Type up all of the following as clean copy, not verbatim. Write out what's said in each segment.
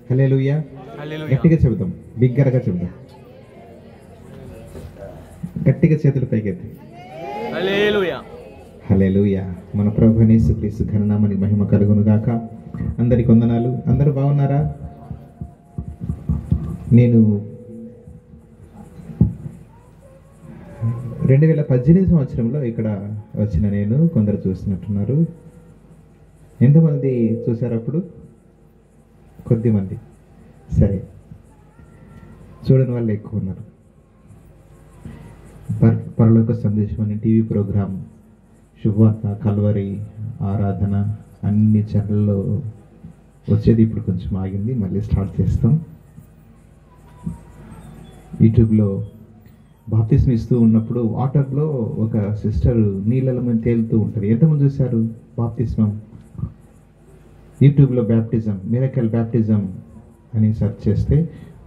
హల్లెలూయా. గట్టిగా చెబుదాం, బిగ్గరగా చెబుదాం, గట్టిగా చేతులు పైకెత్తి హల్లెలూయా. హల్లెలూయా. మన ప్రభువైన యేసుక్రీస్తు ఘననామానికి మహిమ కలుగును గాక. అందరికి వందనాలు. అందరూ బాగున్నారా? నేను 2018 సంవత్సరంలో ఇక్కడ వచ్చిన నేను, కొందరు చూస్తున్నట్టున్నారు. ఎంతమంది చూశారు అప్పుడు? కొద్దిమంది. సరే, చూడని వాళ్ళు ఎక్కువ ఉన్నారు. పరలోక సందేశం అనే టీవీ ప్రోగ్రాం, శుభవార్త, కల్వరి, ఆరాధన అన్ని ఛానల్లో వచ్చేది. ఇప్పుడు కొంచెం ఆగింది, మళ్ళీ స్టార్ట్ చేస్తాం. యూట్యూబ్లో బాప్తిస్మం ఇస్తూ ఉన్నప్పుడు వాటర్లో ఒక సిస్టర్ నీళ్ళలో మీద తేలుతూ ఉంటుంది. ఎంతమంది చూశారు బాప్తిస్మం? యూట్యూబ్లో బ్యాప్టిజం, మిరకల్ బ్యాప్టిజం అని సెర్చ్ చేస్తే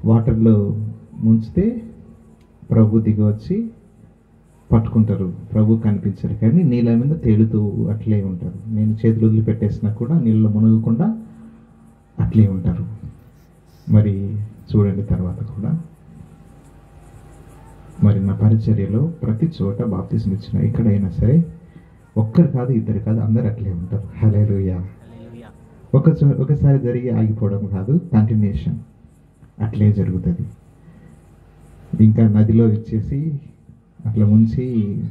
వాటర్లో ముంచితే ప్రభు దిగి వచ్చి పట్టుకుంటారు. ప్రభు కనిపించరు, కానీ నీళ్ళ మీద తేలుతూ అట్లే ఉంటారు. నేను చేతులు వదిలిపెట్టేసినా కూడా నీళ్ళలో మునగకుండా అట్లే ఉంటారు. మరి చూడండి తర్వాత కూడా. మరి నా పరిచర్యలో ప్రతి చోట బాప్తిస్మం ఇచ్చిన ఎక్కడైనా సరే ఒక్కరు కాదు, ఇద్దరు కాదు, అందరు అట్లే ఉంటారు. హల్లెలూయా. ఒకసారి జరిగి ఆగిపోవడం కాదు, కంటిన్యూషన్ అట్లే జరుగుతుంది. ఇంకా నదిలో ఇచ్చేసి అట్లా ముంచి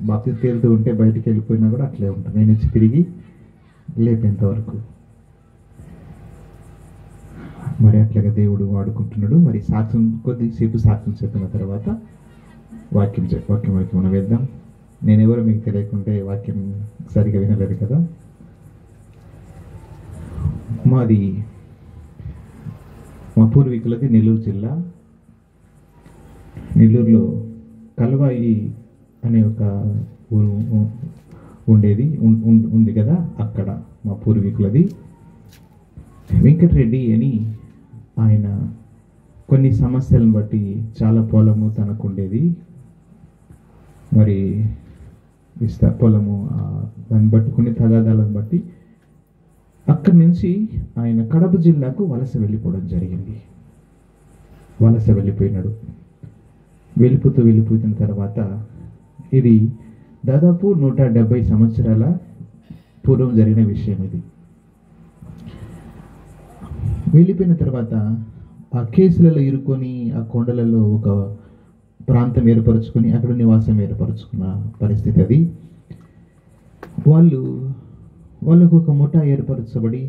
బాప్తిస్మం తేలుతూ ఉంటే బయటికి వెళ్ళిపోయినా కూడా అట్లే ఉంటాను. నేను ఇచ్చి తిరిగి లేపేంత వరకు. మరి అట్లాగా దేవుడు వాడుకుంటున్నాడు. మరి సాక్ష్యం, కొద్దిసేపు సాక్ష్యం చెప్పిన తర్వాత వాక్యం మనం వేద్దాం. నేనెవరో మీకు తెలియకుంటే వాక్యం సరిగా వినలేదు కదా. మా పూర్వీకులది నెల్లూరు జిల్లా. నెల్లూరులో కల్వాయి అనే ఒక ఊరు ఉంది కదా, అక్కడ మా పూర్వీకులది. వెంకటరెడ్డి అని ఆయన కొన్ని సమస్యలను బట్టి చాలా పొలము తనకు ఉండేది. మరి పొలము దాన్ని బట్టి కొన్ని తగాదాలను బట్టి అక్కడి నుంచి ఆయన కడప జిల్లాకు వలస వెళ్ళిపోవడం జరిగింది. వలస వెళ్ళిపోయినాడు. వెళ్ళిపోయిన తర్వాత ఇది దాదాపు 170 సంవత్సరాల పూర్వం జరిగిన విషయం ఇది. వెళ్ళిపోయిన తర్వాత ఆ కేసులలో ఇరుక్కొని ఆ కొండలలో ఒక ప్రాంతం ఏర్పరచుకొని అక్కడ నివాసం ఏర్పరచుకున్న పరిస్థితి అది. వాళ్ళకు ఒక ముఠా ఏర్పరచబడి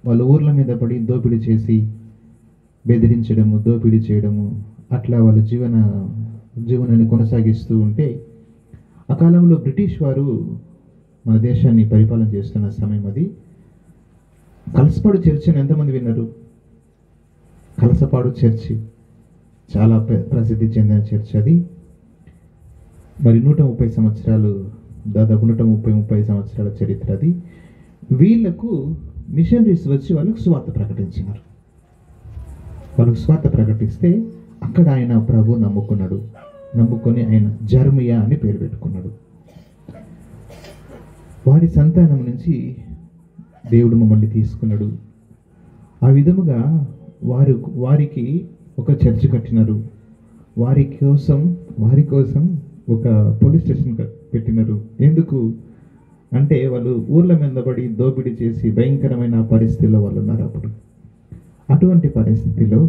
వాళ్ళ ఊర్ల మీద పడి దోపిడీ చేసి బెదిరించడము, దోపిడీ చేయడము, అట్లా వాళ్ళ జీవనాన్ని కొనసాగిస్తూ ఉంటే, ఆ కాలంలో బ్రిటిష్ వారు మన దేశాన్ని పరిపాలన చేస్తున్న సమయం అది. కలసపాడు చర్చ్ అని ఎంతమంది విన్నారు? కలసపాడు చర్చి చాలా ప్రసిద్ధి చెందిన చర్చ్ అది. మరి 130 సంవత్సరాలు, దాదాపు 130 సంవత్సరాల చరిత్ర అది. వీళ్ళకు మిషనరీస్ వచ్చి వాళ్ళకు సువార్త ప్రకటించినారు. వాళ్ళకు సువార్త ప్రకటిస్తే అక్కడ ఆయన ప్రభు నమ్ముకొని ఆయన జర్మియా అని పేరు పెట్టుకున్నాడు. వారి సంతానం నుంచి దేవుడు మమ్మల్ని తీసుకున్నాడు. ఆ విధముగా వారికి ఒక చర్చ్ కట్టినారు. వారి కోసం ఒక పోలీస్ స్టేషన్ పెట్టినారు. ఎందుకు అంటే వాళ్ళు ఊర్ల మీద పడి దోపిడీ చేసి భయంకరమైన పరిస్థితిలో వాళ్ళు ఉన్నారు అప్పుడు. అటువంటి పరిస్థితిలో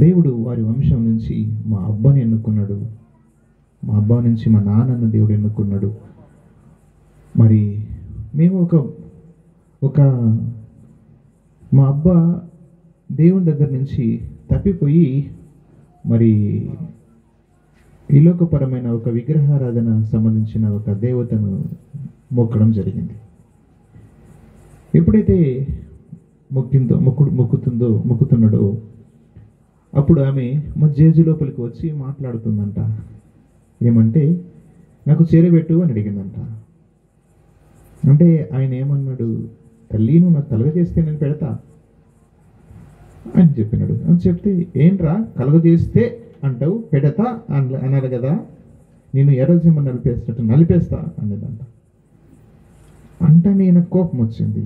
దేవుడు వారి వంశం నుంచి మా అబ్బాని ఎన్నుకున్నాడు. మా అబ్బా నుంచి మా నాన్నను దేవుడు ఎన్నుకున్నాడు. మరి మేము ఒక మా అబ్బా దేవుని దగ్గర నుంచి తప్పిపోయి మరి ఈ లోకపరమైన ఒక విగ్రహారాధన సంబంధించిన ఒక దేవతను మొక్కడం జరిగింది. ఎప్పుడైతే మొక్కుతున్నాడో అప్పుడు ఆమె మా జేజు లోపలికి వచ్చి మాట్లాడుతుందంట. ఏమంటే, నాకు చేరబెట్టు అని అడిగిందంట. అంటే ఆయన ఏమన్నాడు, తల్లి నువ్వు నాకు కలగజేస్తే నేను పెడతా అని చెప్పినాడు. అని చెప్తే, ఏంట్రా కలగజేస్తే అంటావు, పెడతా అన్నారు కదా, నేను ఎర్రజీమ నలిపేస్తా అనేదంట. అంటే నేను కోపం వచ్చింది.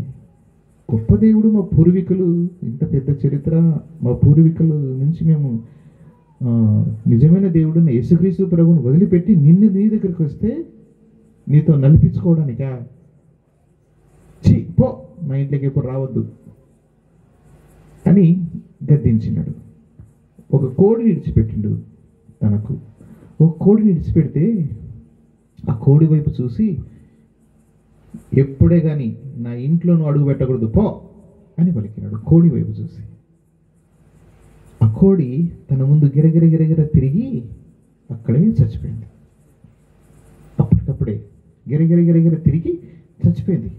గొప్ప దేవుడు, మా పూర్వీకులు, ఇంత పెద్ద చరిత్ర, మా పూర్వీకుల నుంచి మేము నిజమైన దేవుడిని యేసుక్రీస్తు ప్రభువును వదిలిపెట్టి నిన్ను నీ దగ్గరికి వస్తే నీతో నడిపించుకోవడానికా? పో, నా ఇంట్లోకి ఎప్పుడు రావద్దు అని గద్దించినాడు. ఒక కోడిని విడిచిపెట్టిండు. తనకు ఒక కోడిని విడిచిపెడితే ఆ కోడి వైపు చూసి, ఎప్పుడే కానీ నా ఇంట్లో నువ్వు అడుగు పెట్టకూడదు, పో అని పలికినాడు కోడి వైపు చూసి. ఆ కోడి తన ముందు గిరగిర గిరగిర తిరిగి అక్కడే చచ్చిపోయింది. అప్పటికప్పుడే గిరగిర గిరగిర తిరిగి చచ్చిపోయింది.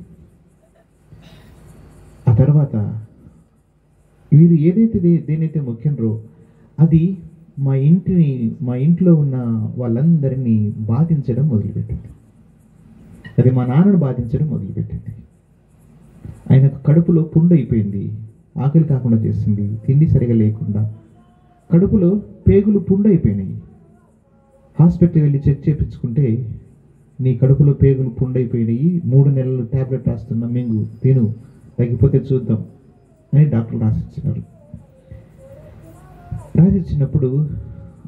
ఆ తర్వాత వీరు ఏదైతే దేనైతే మొక్కినరో అది మా ఇంట్లో ఉన్న వాళ్ళందరినీ బాధించడం మొదలుపెట్టింది. అది మా నాన్నను బాధించడం మొదలుపెట్టింది. ఆయనకు కడుపులో పుండు అయిపోయింది, ఆకలి కాకుండా చేసింది, తిండి సరిగా లేకుండా కడుపులో పేగులు పుండు అయిపోయినాయి. హాస్పిటల్ వెళ్ళి చెక్ చేయించుకుంటే, నీ కడుపులో పేగులు పుండు అయిపోయినాయి, 3 నెలలు ట్యాబ్లెట్ రాస్తున్నా, మింగు తిను, తగ్గిపోతే చూద్దాం అని డాక్టర్ రాసిచ్చినారు. రాసిచ్చినప్పుడు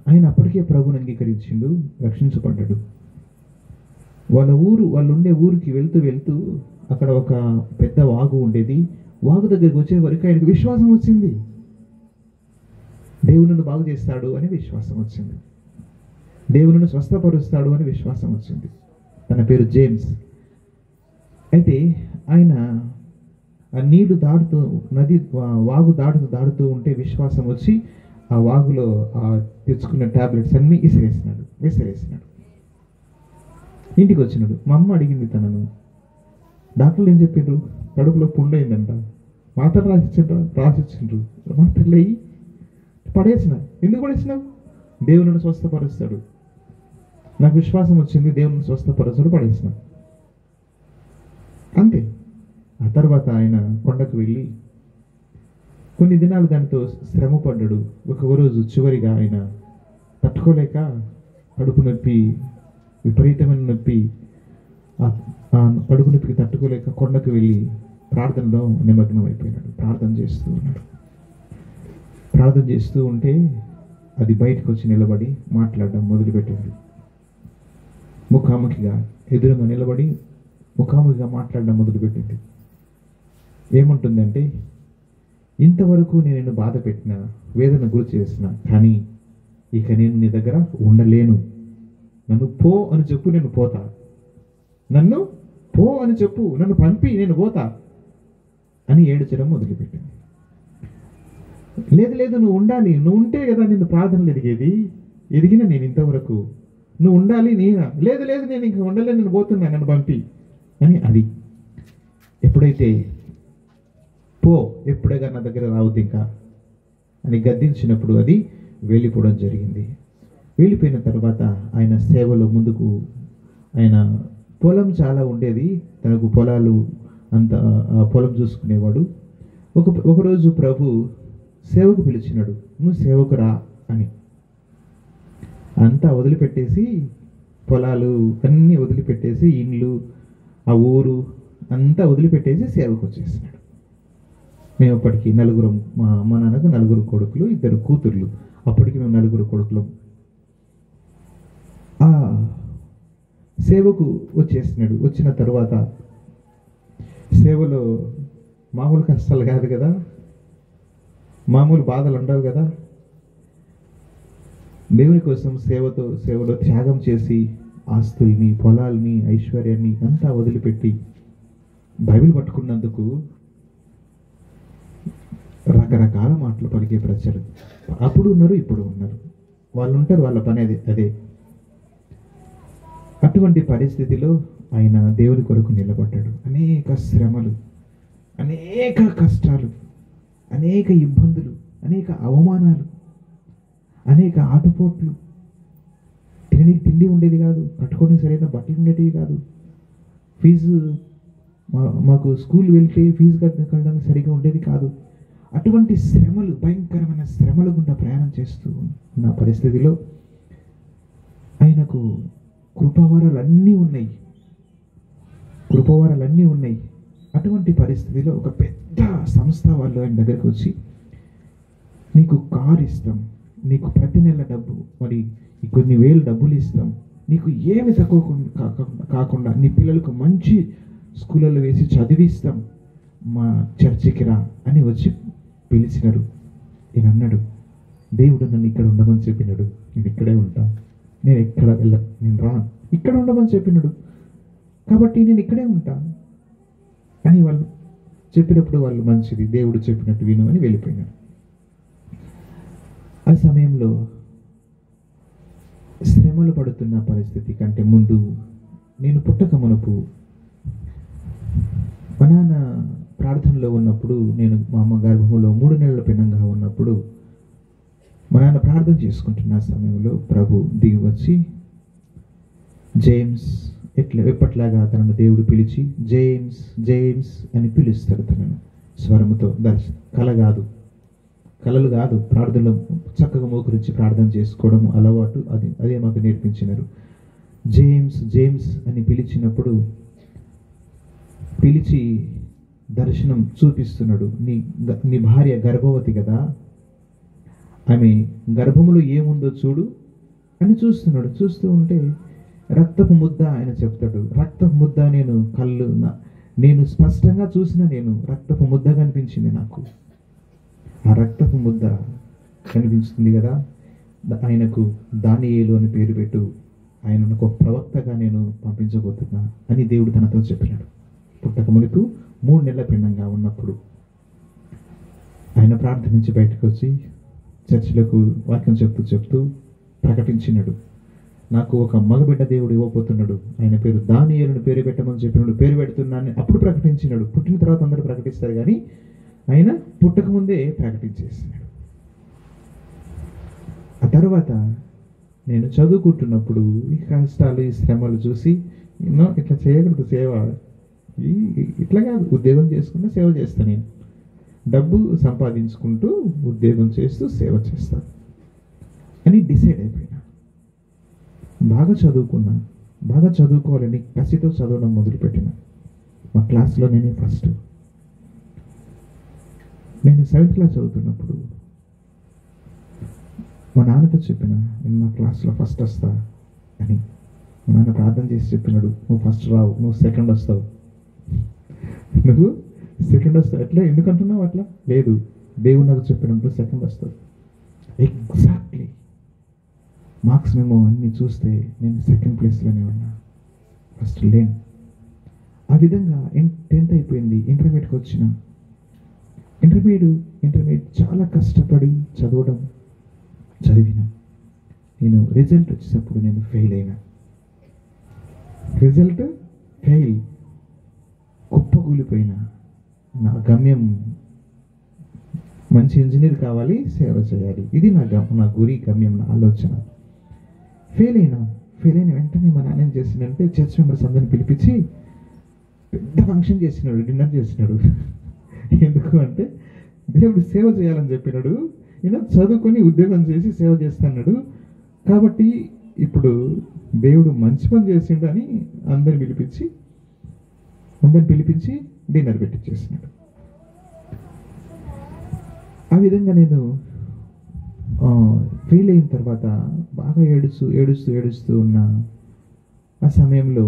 ఆయన అప్పటికే ప్రభుని అంగీకరించిండు, రక్షించబడ్డాడు. వాళ్ళు ఉండే ఊరికి వెళ్తూ అక్కడ ఒక పెద్ద వాగు ఉండేది. వాగు దగ్గరికి వచ్చే వరకు ఆయనకు విశ్వాసం వచ్చింది. దేవునిని బాగు చేస్తాడు అని విశ్వాసం వచ్చింది. దేవునిని స్వస్థపరుస్తాడు అని విశ్వాసం వచ్చింది. తన పేరు జేమ్స్. అయితే ఆయన ఆ నీళ్లు దాడుతూ వాగు దాడుతూ ఉంటే విశ్వాసం వచ్చి ఆ వాగులో తెచ్చుకున్న టాబ్లెట్స్ అన్నీ విసిరేసినాడు. ఇంటికి వచ్చినాడు. మా అమ్మ అడిగింది తనను, డాక్టర్లు ఏం చెప్పారు? కడుపులో పుండు అయిందంట, మాత్రలు రాసిచ్చిండ్రు, మాత్రలు అయ్యి పడేసిన. ఎందుకు పడేసినావు? దేవుని స్వస్థపరుస్తాడు, నాకు విశ్వాసం వచ్చింది, దేవుని స్వస్థపరుస్తాడు, పడేసిన అంతే. ఆ తర్వాత ఆయన కొండకు వెళ్ళి కొన్ని దినాలు దానితో శ్రమ పడ్డాడు. ఒక రోజు చివరిగా ఆయన తట్టుకోలేక కడుపు నొప్పి, విపరీతమైన నొప్పి, ఆ కడుపు నొప్పికి తట్టుకోలేక కొండకు వెళ్ళి ప్రార్థనలో నిమగ్నం అయిపోయినాడు. ప్రార్థన చేస్తూ ఉంటే అది బయటకు వచ్చి నిలబడి మాట్లాడడం మొదలుపెట్టింది. ఎదురుగా నిలబడి ముఖాముఖిగా మాట్లాడడం మొదలుపెట్టింది. ఏమంటుందంటే, ఇంతవరకు నేను నిన్ను బాధ పెట్టిన, వేదన గురి చేసిన, కానీ ఇక నేను నీ దగ్గర ఉండలేను. నన్ను పో అని చెప్పు, నేను పోతా. నన్ను పో అని చెప్పు, నన్ను పంపి నేను పోతా అని ఏడ్చడం మొదలుపెట్టింది. లేదు నువ్వు ఉండాలి, నువ్వు ఉంటే కదా నిన్ను ప్రార్థనలు ఎదిగిన నేను ఇంతవరకు, నువ్వు ఉండాలి. లేదు నేను ఇంక ఉండలేను, నేను పోతున్నా, నన్ను పంపి అని. అది ఎప్పుడైతే పో, ఎప్పుడైనా నా దగ్గర రావద్దు ఇంకా అని గద్దించినప్పుడు అది వెళ్ళిపోవడం జరిగింది. వెళ్ళిపోయిన తర్వాత ఆయన సేవలో ముందుకు, ఆయన పొలం చాలా ఉండేది, తనకు పొలాలు అంత పొలం చూసుకునేవాడు. ఒకరోజు ప్రభు సేవకు పిలిచినాడు, నువ్వు సేవకు రా అని. అంతా వదిలిపెట్టేసి, పొలాలు అన్నీ వదిలిపెట్టేసి, ఇండ్లు, ఆ ఊరు అంతా వదిలిపెట్టేసి సేవకు వచ్చేసినాడు. మేము అప్పటికి నలుగురం, మా అమ్మ నాన్నకు 4 కొడుకులు, 2 కూతుర్లు. అప్పటికి మేము 4 కొడుకులం. ఆ సేవకు వచ్చేసినాడు. వచ్చిన తర్వాత సేవలో మామూలు కష్టాలు కాదు కదా, మామూలు బాధలు ఉండవు కదా. దేవుని కోసం సేవలో త్యాగం చేసి, ఆస్తుల్ని, పొలాల్ని, ఐశ్వర్యాన్ని అంతా వదిలిపెట్టి బైబిల్ పట్టుకున్నందుకు రకరకాల మాటలు పలికే ప్రజలు అప్పుడు ఉన్నారు, ఇప్పుడు ఉన్నారు. వాళ్ళు ఉంటారు, వాళ్ళ పని అదే. అటువంటి పరిస్థితిలో ఆయన దేవుని కొరకు నిలబడ్డాడు. అనేక శ్రమలు, అనేక కష్టాలు, అనేక ఇబ్బందులు, అనేక అవమానాలు, అనేక ఆటుపోట్లు. తిండి ఉండేది కాదు, కట్టుకోవడానికి సరైన బట్టలు ఉండేటివి కాదు, ఫీజు మాకు స్కూల్ వెళ్తే ఫీజు కట్టడానికి సరిగా ఉండేది కాదు. అటువంటి శ్రమలు, భయంకరమైన శ్రమల గుండా ప్రయాణం చేస్తూ ఉన్న పరిస్థితిలో ఆయనకు కృపావరాలన్నీ ఉన్నాయి. అటువంటి పరిస్థితిలో ఒక పెద్ద సంస్థ వాళ్ళు ఆయన దగ్గరికి వచ్చి, నీకు కారు ఇస్తాం, నీకు ప్రతి నెల డబ్బు మరి కొన్ని వేలు డబ్బులు ఇస్తాం, నీకు ఏమి తక్కువ కాకుండా నీ పిల్లలకు మంచి స్కూళ్ళలో వేసి చదివిస్తాం, మా చర్చికి రా అని వచ్చి పిలిచినారు. ఈయన అన్నాడు, దేవుడు నన్ను ఇక్కడ ఉండమని చెప్పినాడు, నేను ఇక్కడే ఉంటాను, నేను ఎక్కడ నేను రాను, ఇక్కడ ఉండమని చెప్పినాడు కాబట్టి నేను ఇక్కడే ఉంటాను అని వాళ్ళు చెప్పినప్పుడు వాళ్ళు మంచిది, దేవుడు చెప్పినట్టు విను అని వెళ్ళిపోయినారు. ఆ సమయంలో శ్రమలు పడుతున్న పరిస్థితి కంటే ముందు, నేను పుట్టక మునుపు మా నాన్న ప్రార్థనలో ఉన్నప్పుడు, నేను మా అమ్మ గర్భంలో 3 నెలల పిన్నంగా ఉన్నప్పుడు మా నాన్న ప్రార్థన చేసుకుంటున్న సమయంలో ప్రభు దిగి వచ్చి, జేమ్స్ ఎప్పట్లాగా తనను దేవుడు పిలిచి జేమ్స్ జేమ్స్ అని పిలుస్తాడు. తనను స్వరముతో కలలు కాదు, ప్రార్థనలో చక్కగా మోకరించి ప్రార్థన చేసుకోవడం అలవాటు, అదే మాకు నేర్పించినారు. జేమ్స్ జేమ్స్ అని పిలిచినప్పుడు పిలిచి దర్శనం చూపిస్తున్నాడు. నీ భార్య గర్భవతి కదా, ఆమె గర్భములో ఏముందో చూడు అని చూస్తున్నాడు. చూస్తూ ఉంటే రక్తపు ముద్ద ఆయన చెప్తాడు. రక్తపు ముద్ద నేను స్పష్టంగా చూసిన, నేను రక్తపు ముద్ద కనిపించింది నాకు. ఆ రక్తపు ముద్ద కనిపిస్తుంది కదా, ఆయనకు దానియేలు అని పేరు పెట్టు, ఆయనను ఒక ప్రవక్తగా నేను పంపించబోతున్నా అని దేవుడు తనతో చెప్పినాడు. పుట్టక మునుపు 3 నెలల పిండంగా ఉన్నప్పుడు ఆయన ప్రార్థన నుంచి బయటకు వచ్చి చర్చిలకు వాక్యం చెప్తూ ప్రకటించినాడు, నాకు ఒక మగబిడ్డ దేవుడు ఇవ్వబోతున్నాడు, ఆయన పేరు దానియేలుని పేరు పెట్టమని చెప్పినాడు, పేరు పెడుతున్నాను అప్పుడు ప్రకటించినాడు. పుట్టిన తర్వాత అందరూ ప్రకటిస్తారు కానీ ఆయన పుట్టక ముందే ప్రకటించేసినాడు. ఆ తర్వాత నేను చదువుకుంటున్నప్పుడు ఈ కష్టాలు ఈ శ్రమలు చూసి ఇట్లా చేయకూడదు, సేవ ఇట్లా కాదు, ఉద్యోగం చేసుకుంటూ సేవ చేస్తాను, నేను డబ్బు సంపాదించుకుంటూ ఉద్యోగం చేస్తూ సేవ చేస్తాను అని డిసైడ్ అయిపోయినా. బాగా చదువుకోవాలని కసితో చదవడం మొదలుపెట్టిన. మా క్లాస్లో నేనే ఫస్ట్. నేను 7th క్లాస్ చదువుతున్నప్పుడు మా నాన్నతో చెప్పిన, నేను మా క్లాస్లో ఫస్ట్ వస్తా అని. మా నాన్న ప్రార్థన చేసి చెప్పినాడు, నువ్వు ఫస్ట్ రావు, నువ్వు సెకండ్ వస్తావు, నువ్వు సెకండ్ వస్తావు. ఎట్లా ఎందుకంటున్నావు అట్లా? లేదు, దేవుడు నాకు చెప్పినప్పుడు సెకండ్ వస్తావు. ఎగ్జాక్ట్లీ మార్క్స్ మేము అన్నీ చూస్తే నేను సెకండ్ ప్లేస్లోనే ఉన్నా, ఫస్ట్ లేను. ఆ విధంగా 10th అయిపోయింది, ఇంటర్మీడియట్కి వచ్చిన. ఇంటర్మీడియట్ చాలా కష్టపడి చదివిన. నేను రిజల్ట్ వచ్చేటప్పుడు నేను ఫెయిల్ అయినా. కుప్పకూలిపోయినా. నా గమ్యం మంచి ఇంజనీర్ కావాలి, సేవ చేయాలి, ఇది నా గురి, గమ్యం, నా ఆలోచన. ఫెయిల్ అయిన వెంటనే మా నాన్న ఏం చేసినంటే చర్చ్ మెంబర్స్ అందరిని పిలిపించి పెద్ద ఫంక్షన్ చేసినాడు, డిన్నర్ చేసినాడు. ఎందుకు అంటే దేవుడు సేవ చేయాలని చెప్పినాడు, ఈయన చదువుకొని ఉద్యోగం చేసి సేవ చేస్తున్నాడు కాబట్టి ఇప్పుడు దేవుడు మంచి పని చేసిండు అని అందరిని పిలిపించి డిన్నర్ పెట్టించేసినాడు. ఆ విధంగా నేను ఫెయిల్ అయిన తర్వాత బాగా ఏడుస్తూ ఉన్న ఆ సమయంలో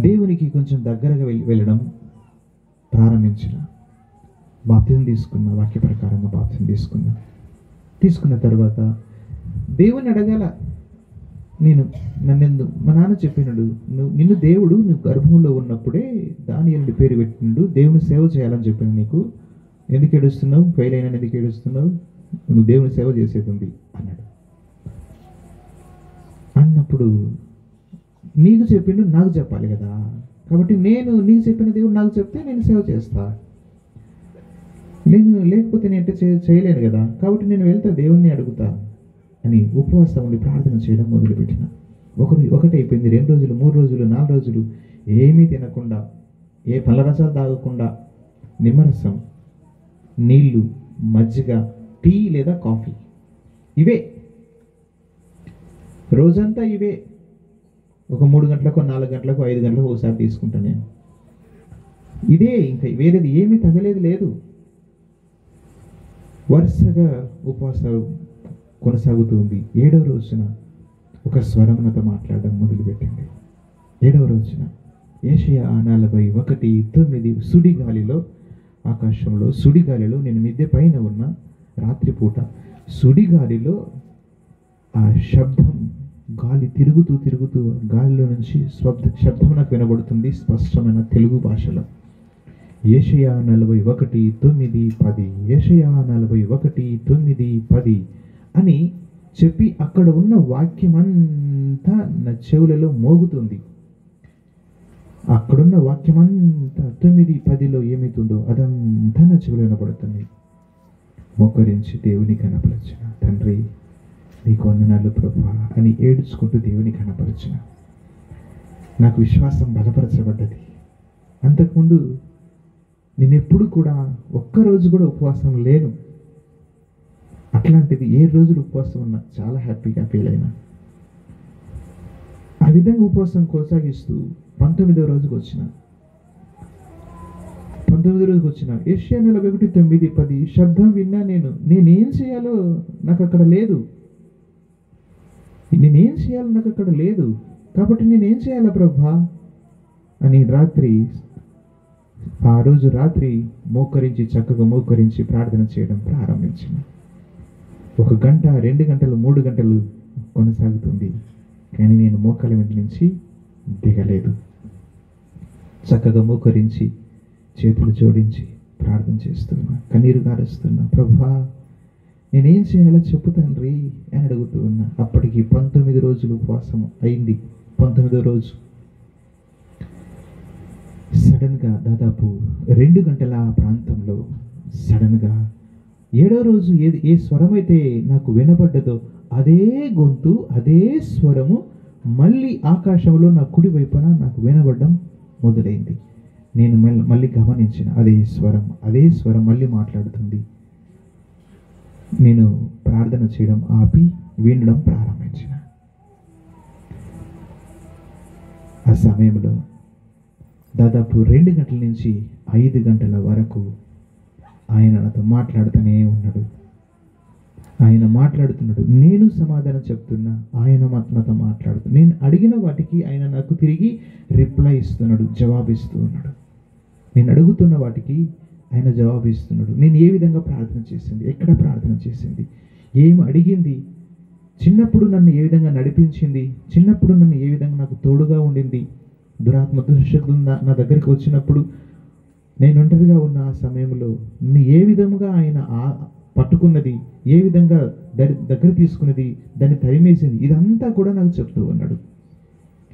దేవునికి కొంచెం దగ్గరగా వెళ్ళడం ప్రారంభించిన. బాప్తిజం తీసుకున్న, వాక్య ప్రకారంగా బాప్తిజం తీసుకున్న తర్వాత దేవుని అడగాల. మా నాన్న చెప్పినాడు, నిన్ను దేవుడు నువ్వు గర్భంలో ఉన్నప్పుడే దానియేలు పేరు పెట్టినాడు, దేవుని సేవ చేయాలని చెప్పిన, నీకు ఎందుకు ఏడుస్తున్నావు, ఫెయిల్ అయినా ఎందుకు ఏడుస్తున్నావు, నువ్వు దేవుని సేవ చేసేది ఉంది అన్నాడు. అన్నప్పుడు నీకు చెప్పిండు, నాకు చెప్పాలి కదా, కాబట్టి నీకు చెప్పిన దేవుడు నాకు చెప్తే నేను సేవ చేస్తా, లేకపోతే నేను చేయలేను కదా, కాబట్టి నేను వెళ్తా దేవుణ్ణి అడుగుతా అని ఉపవాసం ఉండి ప్రార్థన చేయడం మొదలుపెట్టిన. ఒకటైపోయింది, 2 రోజులు, 3 రోజులు, 4 రోజులు ఏమీ తినకుండా, ఏ పళ్ళరసాలు తాగకుండా, నిమ్మరసం, నీళ్లు, మజ్జిగ, టీ లేదా కాఫీ, ఇవే రోజంతా ఇవే. ఒక 3 గంటలకు, 4 గంటలకు, 5 గంటలకు ఒకసారి తీసుకుంటాను నేను. ఇదే, ఇంకా వేరేది ఏమీ తగలేదు లేదు. వరుసగా ఉపవాసాలు కొనసాగుతుంది. 7వ రోజున ఒక స్వరం నాతో మాట్లాడడం మొదలుపెట్టింది. 7వ రోజున యెషయా 41:9 సుడిగాలిలో, ఆకాశంలో సుడిగాలిలో, నేను మిద్దె పైన ఉన్న రాత్రిపూట సుడిగాలిలో ఆ శబ్దం, గాలి తిరుగుతూ తిరుగుతూ గాలిలో నుంచి శబ్దం నాకు వినబడుతుంది స్పష్టమైన తెలుగు భాషలో. యెషయా 41:9, యెషయా 41:9 అని చెప్పి అక్కడ ఉన్న వాక్యమంతా నా చెవులలో మోగుతుంది. అక్కడున్న వాక్యమంతా 9:10లో ఏమవుతుందో అదంతా నా చెవులు వినపడుతుంది. మోకరించి దేవుని కనపరచిన, తండ్రి నీకు వందనాలు ప్రభువా అని ఏడ్చుకుంటూ దేవుని కనపరచిన. నాకు విశ్వాసం బలపరచబడ్డది. అంతకుముందు నేనెప్పుడు కూడా ఒక్కరోజు కూడా ఉపవాసం లేను. అట్లాంటిది 7 రోజులు ఉపవాసం ఉన్నా, చాలా హ్యాపీగా ఫీల్ అయినా. ఆ విధంగా ఉపవాసం కొనసాగిస్తూ 19వ రోజుకి వచ్చిన. 19వ రోజుకి వచ్చిన యెషయా 41:9-10 శబ్దం విన్నా. నేనేం చేయాలో నాకు అక్కడ లేదు. నేనేం చేయాలో నాకు అక్కడ లేదు. కాబట్టి నేనేం చేయాలా ప్రభా అని ఆ రోజు రాత్రి చక్కగా మోకరించి ప్రార్థన చేయడం ప్రారంభించిన. 1 గంట, 2 గంటలు, 3 గంటలు కొనసాగుతుంది. కానీ నేను మోకాల మీద నుంచి దిగలేదు. చక్కగా మోకరించి చేతులు జోడించి ప్రార్థన చేస్తున్నా, కన్నీరు గారుస్తున్నా. ప్రభువా నేనేం చేయాలో చెప్పు తండ్రి అని అడుగుతూ ఉన్నా. అప్పటికి 19 రోజులు ఉపవాసం అయింది. 19వ రోజు సడన్గా దాదాపు 2 గంటల ప్రాంతంలో సడన్గా 7వ రోజు ఏ స్వరం అయితే నాకు వినబడ్డదో అదే గొంతు, అదే స్వరము మళ్ళీ ఆకాశంలో నా కుడి వైపున నాకు వినబడడం మొదలైంది. నేను మళ్ళీ గమనించిన అదే స్వరం మళ్ళీ మాట్లాడుతుంది. నేను ప్రార్థన చేయడం ఆపి వినడం ప్రారంభించిన. ఆ సమయంలో దాదాపు 2 గంటల నుంచి 5 గంటల వరకు ఆయన నాతో మాట్లాడుతూనే ఉన్నాడు. ఆయన మాట్లాడుతున్నాడు, నేను సమాధానం చెప్తున్నా, ఆయన నాతో మాట్లాడుతున్నాడు. నేను అడిగిన వాటికి ఆయన నాకు తిరిగి రిప్లై ఇస్తున్నాడు, జవాబిస్తూ ఉన్నాడు. నేను అడుగుతున్న వాటికి ఆయన జవాబిస్తున్నాడు. నేను ఏ విధంగా ప్రార్థన చేసింది, ఎక్కడ ప్రార్థన చేసింది, ఏమి అడిగింది, చిన్నప్పుడు నన్ను ఏ విధంగా నడిపించింది, చిన్నప్పుడు నన్ను ఏ విధంగా నాకు తోడుగా ఉండింది, దురాత్మ దుశ్శక్తులు నా దగ్గరికి వచ్చినప్పుడు నేను ఒంటరిగా ఉన్న ఆ సమయంలో నన్ను ఏ విధంగా ఆయన పట్టుకున్నది, ఏ విధంగా దగ్గర తీసుకున్నది, దాన్ని తరిమేసింది, ఇదంతా కూడా నాకు చెప్తూ ఉన్నాడు.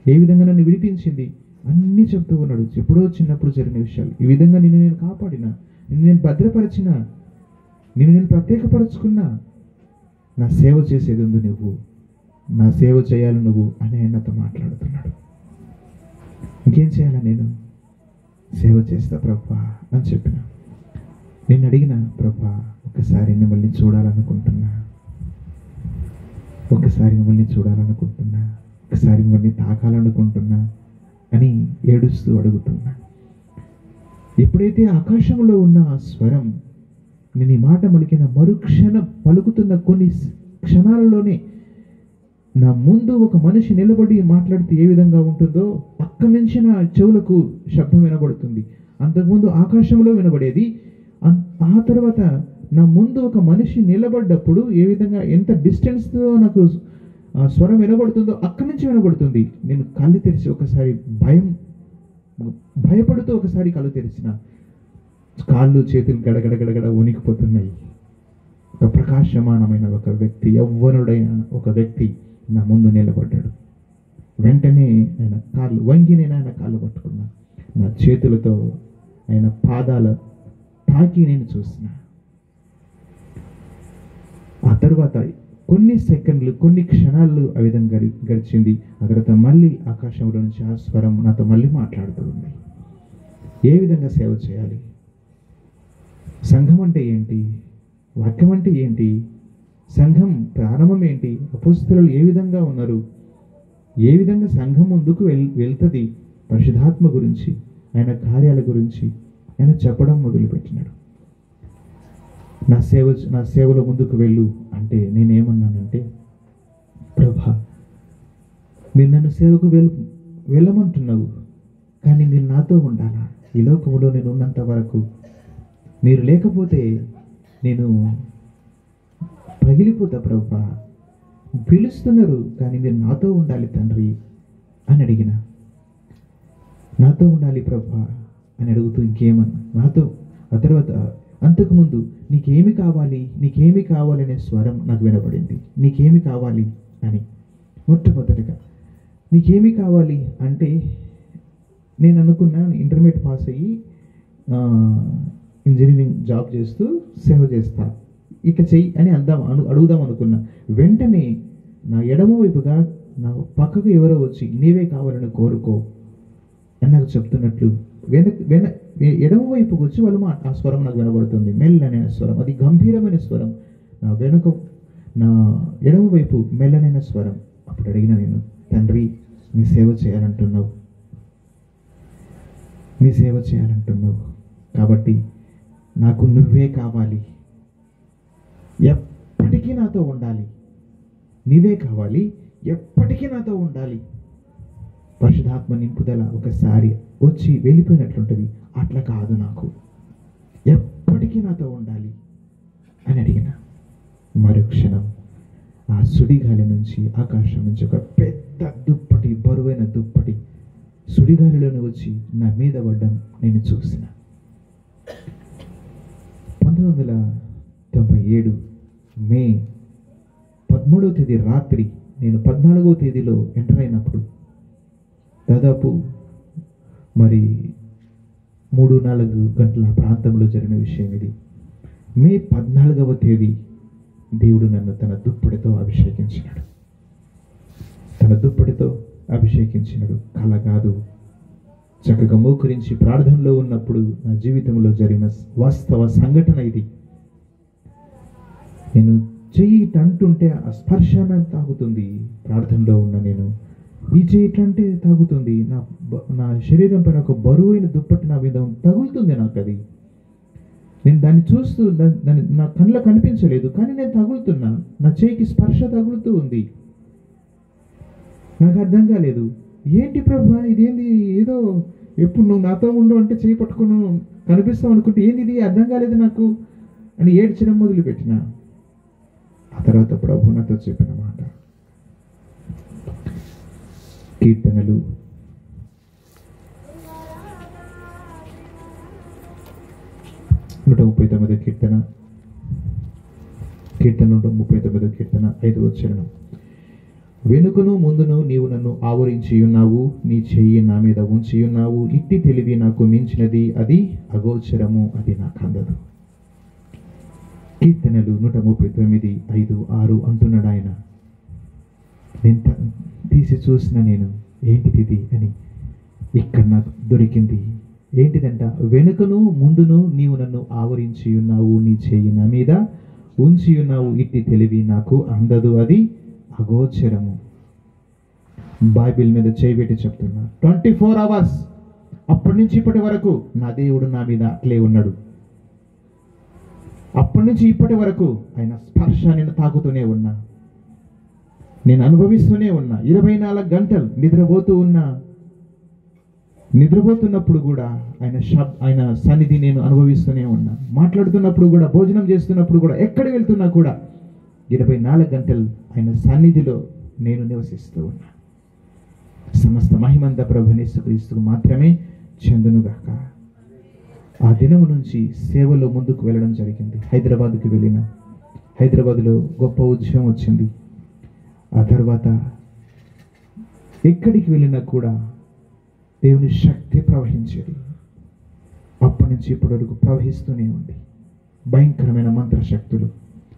ఏ విధంగా నన్ను విడిపించింది అన్నీ చెప్తూ ఉన్నాడు. ఎప్పుడో చిన్నప్పుడు జరిగిన విషయాలు. ఈ విధంగా నేను కాపాడినా, నేను భద్రపరిచిన, నేను ప్రత్యేకపరుచుకున్నా, నా సేవ చేసేది ఉంది నువ్వు, నా సేవ చేయాలి నువ్వు అని ఆయనతో మాట్లాడుతున్నాడు. ఇంకేం చేయాలా, నేను సేవ చేస్తా ప్రభా అని చెప్పిన. నేను అడిగిన, ప్రభా ఒకసారి మిమ్మల్ని చూడాలనుకుంటున్నా, ఒకసారి మిమ్మల్ని తాకాలనుకుంటున్నా అని ఏడుస్తూ అడుగుతున్నా. ఎప్పుడైతే ఆకాశంలో ఉన్న ఆ స్వరం నేను ఈ మాట పలికిన మరుక్షణం పలుకుతున్న కొన్ని క్షణాలలోనే నా ముందు ఒక మనిషి నిలబడి మాట్లాడితే ఏ విధంగా ఉంటుందో అక్కడి నుంచి నా చెవులకు శబ్దం వినబడుతుంది. అంతకుముందు ఆకాశంలో వినబడేది. ఆ తర్వాత నా ముందు ఒక మనిషి నిలబడ్డప్పుడు ఏ విధంగా ఎంత డిస్టెన్స్తో నాకు స్వరం వినబడుతుందో అక్కడి నుంచి వినబడుతుంది. నేను కళ్ళు తెరిచి ఒకసారి భయపడుతూ ఒకసారి కళ్ళు తెరిచిన, కాళ్ళు చేతులు గడగడగడగడ వణికిపోతున్నాయి. ఒక ప్రకాశమానమైన ఒక వ్యక్తి, యవ్వనుడైన ఒక వ్యక్తి నా ముందు నిలబడ్డాడు. వెంటనే ఆయన కాళ్ళు వంగి నేను ఆయన కాళ్ళు పట్టుకున్నా. నా చేతులతో ఆయన పాదాల తాకి నేను చూసిన. ఆ తర్వాత కొన్ని సెకండ్లు, కొన్ని క్షణాలు ఆ విధంగా గడిచింది. ఆ తర్వాత మళ్ళీ ఆకాశంలో నుంచి ఆ స్వరం నాతో మళ్ళీ మాట్లాడుతూ ఉంది. ఏ విధంగా సేవ చేయాలి, సంఘం అంటే ఏంటి, వాక్యం అంటే ఏంటి, సంఘం ప్రారంభం ఏంటి, అపోస్తలులు ఏ విధంగా ఉన్నారు, ఏ విధంగా సంఘం ముందుకు వెళ్తుంది, పరిశుద్ధాత్మ గురించి ఆయన కార్యాల గురించి ఆయన చెప్పడం మొదలుపెట్టినాడు. నా సేవలో ముందుకు వెళ్ళు అంటే నేనేమన్నానంటే, ప్రభా, మీరు నన్ను సేవకు వెళ్ళమంటున్నావు, కానీ మీరు నాతో ఉండాలా? ఈ లోకంలో నేను ఉన్నంత వరకు మీరు లేకపోతే నేను పగిలిపోతా ప్రభా. పిలుస్తున్నారు కానీ మీరు నాతో ఉండాలి తండ్రి అని అడిగిన. నాతో ఉండాలి ప్రభా అని అడుగుతూ ఇంకేమన్నా నాతో. ఆ తర్వాత అంతకుముందు నీకేమి కావాలి అనే స్వరం నాకు వినపడింది. నీకేమి కావాలి అని. మొట్టమొదటిగా నీకేమి కావాలి అంటే, నేను అనుకున్నా ఇంటర్మీడియట్ పాస్ అయ్యి ఇంజనీరింగ్ జాబ్ చేస్తూ సేవ చేస్తా, ఇట్లా చెయ్యి అని అడుగుదాం అనుకున్నా. వెంటనే నా ఎడమ వైపుగా నా పక్కకు ఎవరో వచ్చి నీవే కావాలని కోరుకో అని నాకు చెప్తున్నట్లు ఎడమ వైపుకి వచ్చి వాళ్ళు ఆ స్వరం నాకు వినబడుతుంది. మెల్లనైన స్వరం, అది గంభీరమైన స్వరం. నా ఎడమ వైపు మెల్లనైన స్వరం. అప్పుడు అడిగిన నేను, తండ్రి నీ సేవ చేయాలంటున్నావు కాబట్టి నాకు నువ్వే కావాలి, ఎప్పటికీ నాతో ఉండాలి. నీవే కావాలి, ఎప్పటికీ నాతో ఉండాలి. పరిశుద్ధాత్మ నింపుదల ఒకసారి వచ్చి వెళ్ళిపోయినట్లుంటుంది. అట్లా కాదు, నాకు ఎప్పటికీ నాతో ఉండాలి అని అడిగిన. మరుక్షణం ఆ సుడిగాలి నుంచి, ఆకాశం నుంచి ఒక పెద్ద దుప్పటి, బరువైన దుప్పటి సుడిగాలిలోనే వచ్చి నా మీద పడ్డం నేను చూసిన. 1997 మే 13వ తేదీ రాత్రి, నేను 14వ తేదీలో ఎంటర్ అయినప్పుడు దాదాపు 3-4 గంటల ప్రాంతంలో జరిగిన విషయం ఇది. మే 14వ తేదీ దేవుడు నన్ను తన దుప్పటితో అభిషేకించినాడు. కల కాదు, చక్కగా మోకరించి ప్రార్థనలో ఉన్నప్పుడు నా జీవితంలో జరిగిన వాస్తవ సంఘటన ఇది. నేను చెయ్యి అంటుంటే ఆ స్పర్శన తాగుతుంది. ప్రార్థనలో ఉన్న నేను ఈ చెయ్యి ఇట్లంటే తాగుతుంది. నా శరీరం పైన ఒక బరువైన దుప్పటి నా మీద తగులుతుంది. నాకు అది, నేను దాన్ని చూస్తూ నా కళ్ళ కనిపించలేదు, కానీ నేను తగులుతున్నా. నా చేయికి స్పర్శ తగులుతూ ఉంది. నాకు అర్థం కాలేదు, ఏంటి ప్రభా ఇదేంది, ఏదో ఎప్పుడు నువ్వు నాతో ఉండు అంటే చేయి పట్టుకుని కనిపిస్తావు అనుకుంటే ఏంది ఇది అర్థం కాలేదు నాకు అని ఏడ్చడం మొదలుపెట్టిన. ఆ తర్వాత ప్రభు నాతో చెప్పిన మాట, కీర్తనలు 139వ కీర్తన 139వ కీర్తన 5వ వచనం, వెనుకను ముందును నీవు నన్ను ఆవరించి ఉన్నావు, నీ చెయ్యి నా మీద ఉంచి ఉన్నావు. ఇట్టి తెలివి నాకు మించినది, అది అగోచరము, అది నాకు అందదు. కీర్తనలు 139:5-6 అంటున్నాడు ఆయన. నేను తీసి చూసిన, నేను ఏంటిది ఇది అని ఇక్కడ నాకు దొరికింది. ఏంటిదంట, వెనుకను ముందును నీవు నన్ను ఆవరించి ఉన్నావు, నీ చెయ్యి నా మీద ఉంచి ఉన్నావు. ఇట్టి తెలివి నాకు అందదు, అది అగోచరము. బైబిల్ మీద చేయబెట్టి చెప్తున్నా, 24 hours అప్పటి నుంచి ఇప్పటి వరకు నా దేవుడు నా మీద అట్లే ఉన్నాడు. అప్పటి నుంచి ఇప్పటి వరకు ఆయన స్పర్శ నేను తాకుతూనే ఉన్నా, నేను అనుభవిస్తూనే ఉన్నా. 24 గంటలు నిద్రపోతున్నప్పుడు కూడా ఆయన సన్నిధి నేను అనుభవిస్తూనే ఉన్నా. మాట్లాడుతున్నప్పుడు కూడా, భోజనం చేస్తున్నప్పుడు కూడా, ఎక్కడ వెళ్తున్నా కూడా 24 గంటలు ఆయన సన్నిధిలో నేను నివసిస్తూ ఉన్నా. సమస్త మహిమంతా ప్రభువైన యేసుక్రీస్తుకు మాత్రమే చెందునుగాక. ఆ దినము నుంచి సేవలో ముందుకు వెళ్ళడం జరిగింది. హైదరాబాద్కి వెళ్ళిన, హైదరాబాద్లో గొప్ప ఉద్యమం వచ్చింది. ఆ తర్వాత ఎక్కడికి వెళ్ళినా కూడా దేవుని శక్తి ప్రవహించేది. అప్పటి నుంచి ఇప్పటి వరకు ప్రవహిస్తూనే ఉంది. భయంకరమైన మంత్రశక్తులు,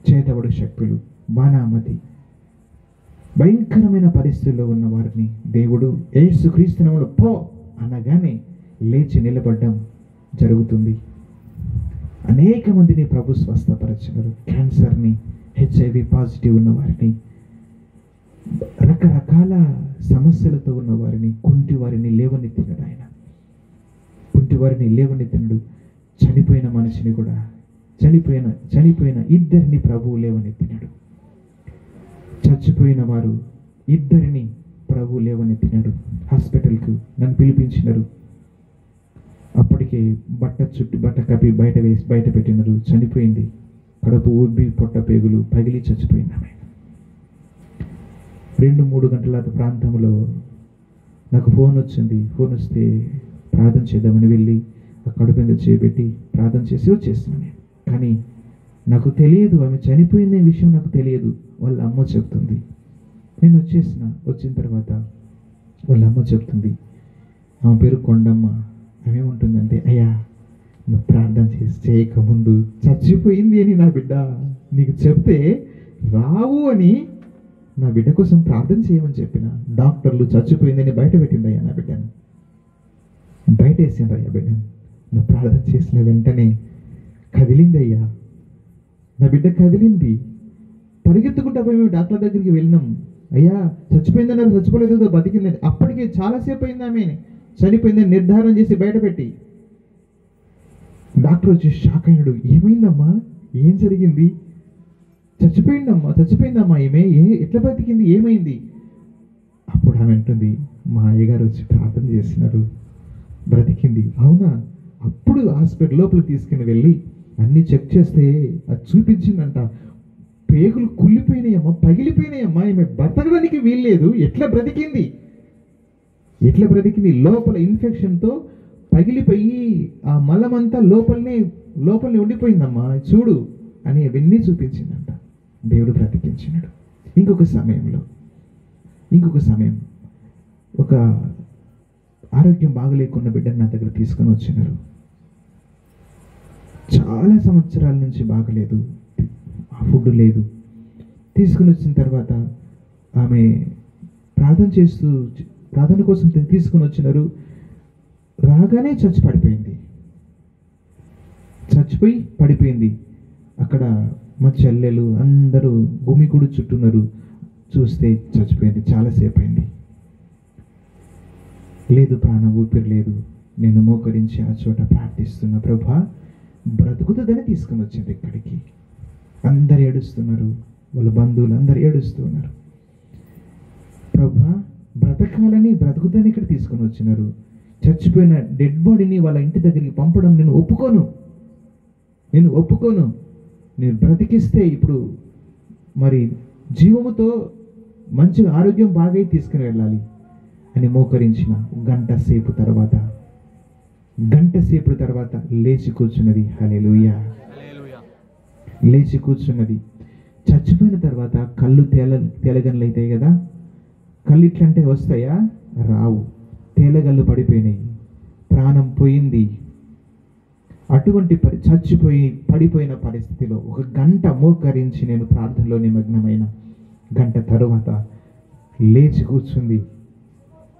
చేతబడు శక్తులు, బాణామతి, భయంకరమైన పరిస్థితుల్లో ఉన్న వారిని దేవుడు యేసుక్రీస్తు నామములో పో అనగానే లేచి నిలబడడం జరుగుతుంది. అనేక మందిని ప్రభు స్వస్థపరచారు. క్యాన్సర్ని, HIV పాజిటివ్ ఉన్న వారిని, రకరకాల సమస్యలతో ఉన్న వారిని, కుంటి వారిని లేవనెత్తినాడు ఆయన. వారిని లేవనెత్తినడు. చనిపోయిన మనిషిని కూడా చనిపోయిన ఇద్దరిని ప్రభువు లేవనెత్తినాడు. చచ్చిపోయిన వారు ఇద్దరిని ప్రభువు లేవనెత్తినాడు. హాస్పిటల్కు నన్ను పిలిపించినారు. అప్పటికే బట్ట కప్పి బయట పెట్టినారు. చనిపోయింది. కడుపు ఉబ్బి పొట్ట పేగులు పగిలి చచ్చిపోయింది ఆమె. 2-3 గంటల ప్రాంతంలో నాకు ఫోన్ వచ్చింది. ఫోన్ వస్తే ప్రార్థన చేద్దామని వెళ్ళి ఆ కడుపు మీద చేయబెట్టి ప్రార్థన చేసి వచ్చేసినాను నేను. కానీ నాకు తెలియదు ఆమె చనిపోయిందే విషయం నాకు తెలియదు. వాళ్ళ అమ్మ చెప్తుంది. నేను వచ్చిన తర్వాత వాళ్ళ అమ్మ చెప్తుంది, ఆమె పేరు కొండమ్మ. ఆమె ఉంటుందంటే, అయ్యా నువ్వు ప్రార్థన చేయకముందు చచ్చిపోయింది అని నా బిడ్డ నీకు చెప్తే రావు అని నా బిడ్డ కోసం ప్రార్థన చేయమని చెప్పిన. డాక్టర్లు చచ్చిపోయిందని బయట పెట్టిందయ్యా నా బిడ్డను, బయట వేసిండ్రయ్యా బిడ్డను. నువ్వు ప్రార్థన చేసిన వెంటనే కదిలిందయ్యా నా బిడ్డ, కదిలింది. పరిగెత్తుకుంటా పోయి మేము డాక్టర్ దగ్గరికి వెళ్ళినాం. అయ్యా చచ్చిపోయిందన్నారు, చచ్చిపోలేదు, బతికిందని. అప్పటికే చాలాసేపు అయింది ఆమె చనిపోయిందని నిర్ధారణ చేసి బయటపెట్టి. డాక్టర్ వచ్చి షాక్ అయినాడు. ఏమైందమ్మా, ఏం జరిగింది? చచ్చిపోయిందమ్మా ఈమె, ఎట్లా బతికింది, ఏమైంది? అప్పుడు ఆమె అంటుంది, మా అయ్యగారు వచ్చి ప్రార్థన చేసినారు, బ్రతికింది. అవునా? అప్పుడు హాస్పిటల్ లోపలికి తీసుకుని వెళ్ళి అన్నీ చెక్ చేస్తే అది చూపించిందంట. పేగులు కుళ్ళిపోయినాయమ్మా, పగిలిపోయినాయమ్మా, ఈమె బ్రతకడానికి వీల్లేదు. ఎట్లా బ్రతికింది? లోపల ఇన్ఫెక్షన్తో పగిలిపోయి ఆ మలమంతా లోపలనే ఉండిపోయిందమ్మా, చూడు అని అవన్నీ చూపించిందంట. దేవుడు బ్రతికించినాడు. ఇంకొక సమయం ఒక ఆరోగ్యం బాగలేకున్న బిడ్డను నా దగ్గర తీసుకొని వచ్చినారు. చాలా సంవత్సరాల నుంచి బాగలేదు, ఫుడ్ లేదు. తీసుకుని వచ్చిన తర్వాత ఆమె ప్రార్థన కోసం తీసుకుని వచ్చినారు. రాగానే చచ్చిపోయి పడిపోయింది. అక్కడ మా చెల్లెలు అందరూ గుమికుడు చుట్టూన్నారు. చూస్తే చచ్చిపోయింది. చాలాసేపు అయింది. లేదు, ప్రాణం ఊపిరి లేదు. నేను మోకరించి ఆ చోట ప్రార్థిస్తున్న, ప్రభా బ్రతుకుతుందని తీసుకుని వచ్చింది ఇక్కడికి. అందరు ఏడుస్తున్నారు, వాళ్ళ బంధువులు అందరు ఏడుస్తున్నారు. ప్రభా బ్రతకాలని, బ్రతుకుదని ఇక్కడ తీసుకుని వచ్చినారు. చచ్చిపోయిన డెడ్ బాడీని వాళ్ళ ఇంటి దగ్గరికి పంపడం నేను ఒప్పుకోను. నేను బ్రతికిస్తే ఇప్పుడు మరి జీవముతో మంచిగా ఆరోగ్యం బాగా తీసుకుని వెళ్ళాలి అని మోకరించిన గంట సేపు తర్వాత లేచి కూర్చున్నది. హల్లెలూయా. లేచి కూర్చున్నది. చచ్చిపోయిన తర్వాత కళ్ళు తేలగన్లు అవుతాయి కదా, కళ్ళు ఇట్లంటే వస్తాయా? రావు. తేలగళ్ళు పడిపోయినాయి. ప్రాణం పోయింది. అటువంటి పడిపోయిన పరిస్థితిలో 1 గంట మోకరించి నేను ప్రార్థనలో నిమగ్నమైన గంట తరువాత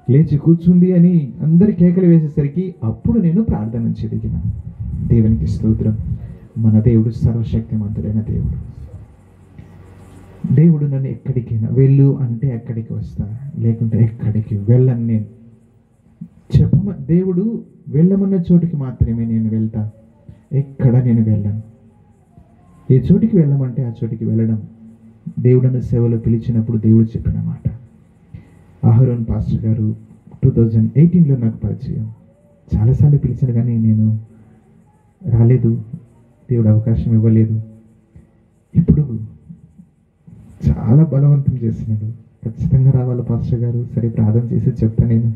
లేచి కూర్చుంది అని అందరి కేకలు వేసేసరికి అప్పుడు నేను ప్రార్థన నుంచి దిగిన. దేవునికి స్తోత్రం. మన దేవుడు సర్వశక్తిమంతుడైన దేవుడు నన్ను ఎక్కడికైనా వెళ్ళు అంటే ఎక్కడికి వస్తా, లేకుంటే ఎక్కడికి వెళ్ళను. నేను దేవుడు వెళ్ళమన్న చోటికి మాత్రమే నేను వెళ్తా, ఎక్కడ నేను వెళ్ళను. ఏ చోటికి వెళ్ళమంటే ఆ చోటికి వెళ్ళడం. దేవుడను సేవలో పిలిచినప్పుడు దేవుడు చెప్పిన మాట. అహరోన్ పాస్టర్ గారు 2018లో నాకు పరిచయం. చాలాసార్లు పిలిచాను కానీ నేను రాలేదు, దేవుడు అవకాశం ఇవ్వలేదు. ఇప్పుడు చాలా బలవంతం చేసినాడు. ఖచ్చితంగా రావాలి పాస్టర్ గారు, సరే ప్రార్థన చేసి చెప్తా నేను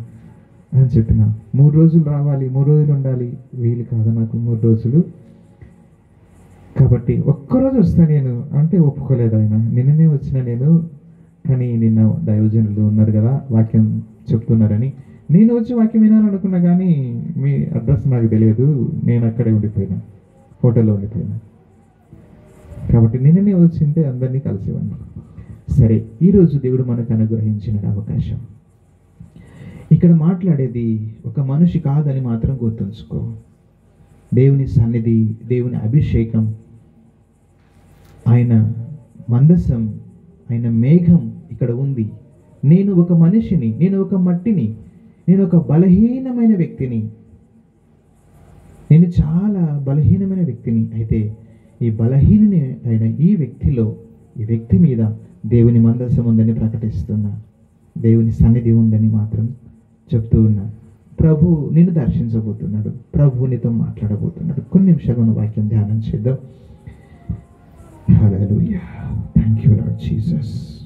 అని చెప్పిన. 3 రోజులు రావాలి, 3 రోజులు ఉండాలి. వీలు కాదు నాకు 3 రోజులు, కాబట్టి ఒక్కరోజు వస్తా నేను అంటే ఒప్పుకోలేదు ఆయన. నిన్ననే వచ్చిన నేను, కానీ నిన్న దైవజనులు ఉన్నారు కదా, వాక్యం చెప్తున్నారని నేను వచ్చి వాక్యం వినాలనుకున్నా, కానీ మీ అడ్రస్ నాకు తెలియదు. నేను అక్కడే ఉండిపోయినా, హోటల్లో ఉండిపోయినా. కాబట్టి నిన్ననే వచ్చింటే అందరినీ కలిసేవాడిని. సరే, ఈరోజు దేవుడు మనకు అనుగ్రహించిన అవకాశం. ఇక్కడ మాట్లాడేది ఒక మనిషి కాదని మాత్రం గుర్తుంచుకో. దేవుని సన్నిధి, దేవుని అభిషేకం, ఆయన మందసం, ఆయన మేఘం ఇక్కడ ఉంది. నేను ఒక మనిషిని, నేను ఒక మట్టిని, నేను ఒక బలహీనమైన వ్యక్తిని. నేను చాలా బలహీనమైన వ్యక్తిని, అయితే ఈ బలహీనుని అయిన ఈ వ్యక్తి మీద దేవుని మందసం ఉందని ప్రకటిస్తున్నా, దేవుని సన్నిధి ఉందని మాత్రం చెప్తూ ఉన్నా. ప్రభు నిన్ను దర్శించబోతున్నాడు, ప్రభు నీతో మాట్లాడబోతున్నాడు. కొన్ని నిమిషాలు వాక్యం ధ్యానం చేద్దాం. Hallelujah. Thank you Lord Jesus.